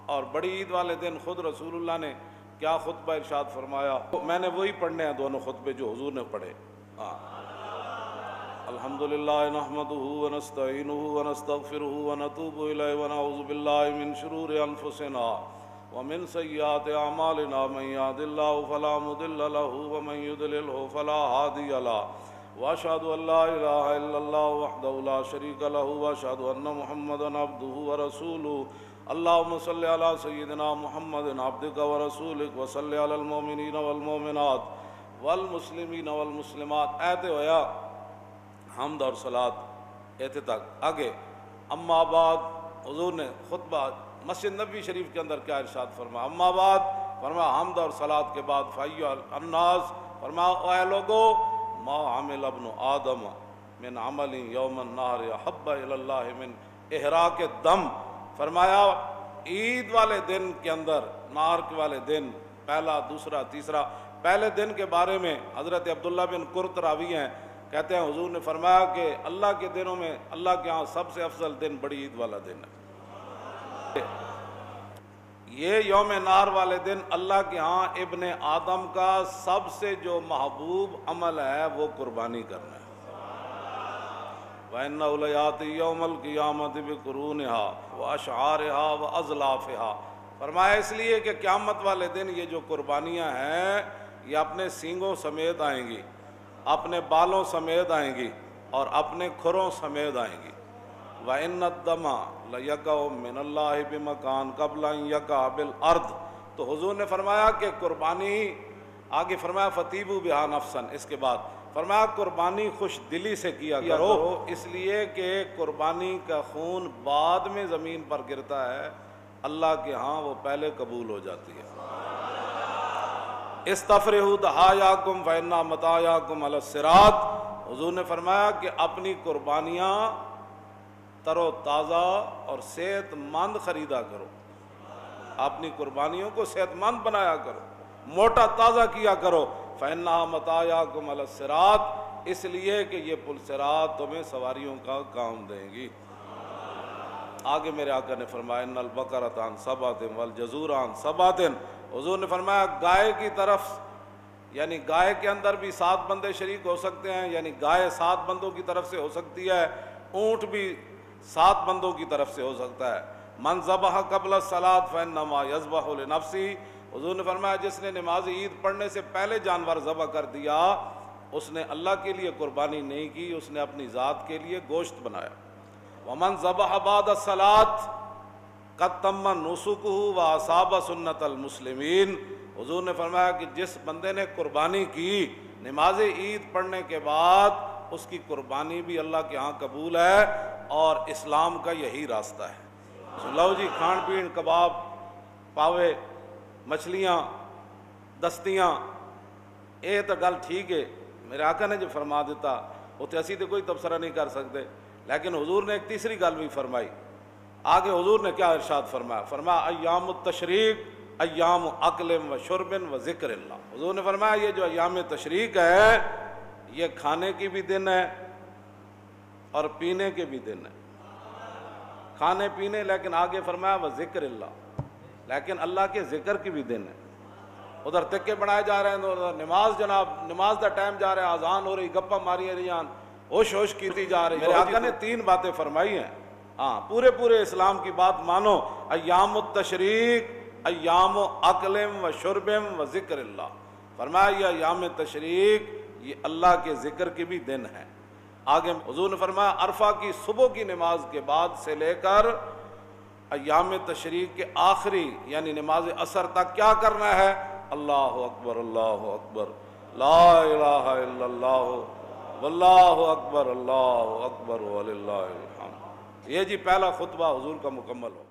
اور بڑی عید والے دن خود رسول اللہ نے کیا خطبہ ارشاد فرمایا، میں نے وہی پڑھنے ہیں دونوں خطبے جو حضور نے پڑھے۔ الحمدللہ نحمدہ ونستعینہ ونستغفرہ ونتوب الیہ ونعوذ باللہ من شرور انفسنا ومن سیئات اعمالنا، من یہد اللہ فلا مضل لہ ومن یضللہ فلا ہادی لہ، واشہد ان لا الہ الا اللہ وحدہ لا شریک لہ، واشہد ان محمدا عبدہ ورسولہ۔ اللہم صلی علی سیدنا محمد عبدک ورسولک وصلی علی المؤمنین والمؤمنات والمسلمین والمسلمات۔ ایت ہویا حمد اور صلاۃ ایت تک آگے۔ اما بعد، حضور نے خطبہ مسجد نبوی شریف کے اندر کیا ارشاد فرمایا؟ اما بعد فرمایا حمد اور صلاۃ کے بعد فایھا الناس، فرمایا اے لوگو، ما عمل ابن آدم من عمل یوم النہر احب الی اللہ من احراق الدم۔ فرمایا عید والے دن کے اندر، نہر کے والے دن، پہلا دوسرا تیسرا، پہلے دن کے بارے میں حضرت عبداللہ بن قرط راوی ہیں، کہتے ہیں حضور نے فرمایا کہ اللہ کے دنوں میں اللہ کے ہاں سب سے افضل دن بڑی عید والا دن ہے۔ یہ یوم نہر والے دن اللہ کے ہاں ابن آدم کا سب سے جو محبوب عمل ہے وہ قربانی کرنا ہے۔ وَإِنَّهُ لَيَأْتِي يَوْمَ الْقِيَامَةِ بِقُرُونِهَا وَأَشْعَارِهَا وَأَزْلَافِهَا۔ فرمایا اس لیے کہ قیامت والے دن یہ جو قربانیاں ہیں یہ اپنے سینگوں سمیت آئیں گی، اپنے بالوں سمیت آئیں گی اور اپنے کھروں سمیت آئیں گی۔ وَإِنَّ الدَّمَ لَيَقَعُ مِنَ اللَّهِ بِمَكَانٍ قَبْلَ أَن يَقَعَ بِالْأَرْضِ۔ تو حضور نے فرمایا کہ قربانی، آگے فرمایا فَطِيبُوا بِهَا نَفْسًا، اس کے بعد فرمایا قربانی خوش دلی سے کیا کرو، اس لیے کہ قربانی کا خون بعد میں زمین پر گرتا ہے، اللہ کے ہاں وہ پہلے قبول ہو جاتی ہے۔ استفرحوا ضحایاکم فإن مطایاکم علی الصراط۔ حضور نے فرمایا کہ اپنی قربانیاں تر و تازہ اور صحت مند خریدا کرو، اپنی قربانیوں کو صحت مند بنایا کرو، موٹا تازہ کیا کرو۔ فإنہا مطایاکم علی الصراط، اس لیے کہ یہ پل صراط تمہیں سواریوں کا کام دیں گی۔ آگے میرے آقا نے فرمایا ان البقرۃ عن سبعۃ والجزور عن سبعۃ۔ حضور نے فرمایا گائے کی طرف، یعنی گائے کے اندر بھی 7 بندے شریک ہو سکتے ہیں، یعنی گائے 7 بندوں کی طرف سے ہو سکتی ہے، اونٹ بھی 7 بندوں کی طرف سے ہو سکتا ہے۔ من ذبح قبل الصلاۃ فإنما یذبح لنفسہ۔ حضور نے فرمایا جس نے نماز عید پڑھنے سے پہلے جانور ذبح کر دیا اس نے اللہ کے لیے قربانی نہیں کی، اس نے اپنی ذات کے لیے گوشت بنایا۔ ومن ذبح بعد الصلاۃ قد تم نسکہ واصاب سنت المسلمین۔ حضور نے فرمایا کہ جس بندے نے قربانی کی نماز عید پڑھنے کے بعد اس کی قربانی بھی اللہ کے ہاں قبول ہے، اور اسلام کا یہی راستہ ہے۔ لو جی کھان پین، کباب، پاوے، مچھلیاں، دستیاں، یہ تو گل ٹھیک ہے، میرے آقا نے جو فرما دیتا وہ تو اسی تو کوئی تبصرہ نہیں کر سکتے، لیکن حضور نے ایک تیسری گل بھی فرمائی۔ آگے حضور نے کیا ارشاد فرمایا؟ فرمایا ایام التشریق ایام اکل و شرب و ذکر اللہ۔ حضور نے فرمایا یہ جو ایام تشریق ہے یہ کھانے کی بھی دن ہے اور پینے کے بھی دن ہے، کھانے پینے، لیکن آگے فرمایا وہ ذکر اللہ، لیکن اللہ کے ذکر کی بھی دن ہے۔ ادھر تکے بنائے جا رہے ہیں، ادھر نماز، جناب نماز دا ٹائم جا رہا ہے، اذان ہو رہی، گپا ماری رہی ہیں، ہوش ہوش کیتی جا رہی ہے۔ میرے آقا نے 3 باتیں فرمائی ہیں، ہاں پورے اسلام کی بات مانو۔ ایام التشریق ایام اکل و شرب و ذکر اللہ۔ فرمایا یہ ایام تشریق یہ اللہ کے ذکر کی بھی دن ہے۔ آگے حضور نے فرمایا عرفہ کی صبح کی نماز کے بعد سے لے کر ایام تشریق کے آخری یعنی نماز عصر تک کیا کرنا ہے؟ اللہ اکبر اللہ اکبر، لا الہ الا اللہ، واللہ اکبر اللہ اکبر وللہ الحمد۔ یہ جی پہلا خطبہ حضور کا مکمل ہو۔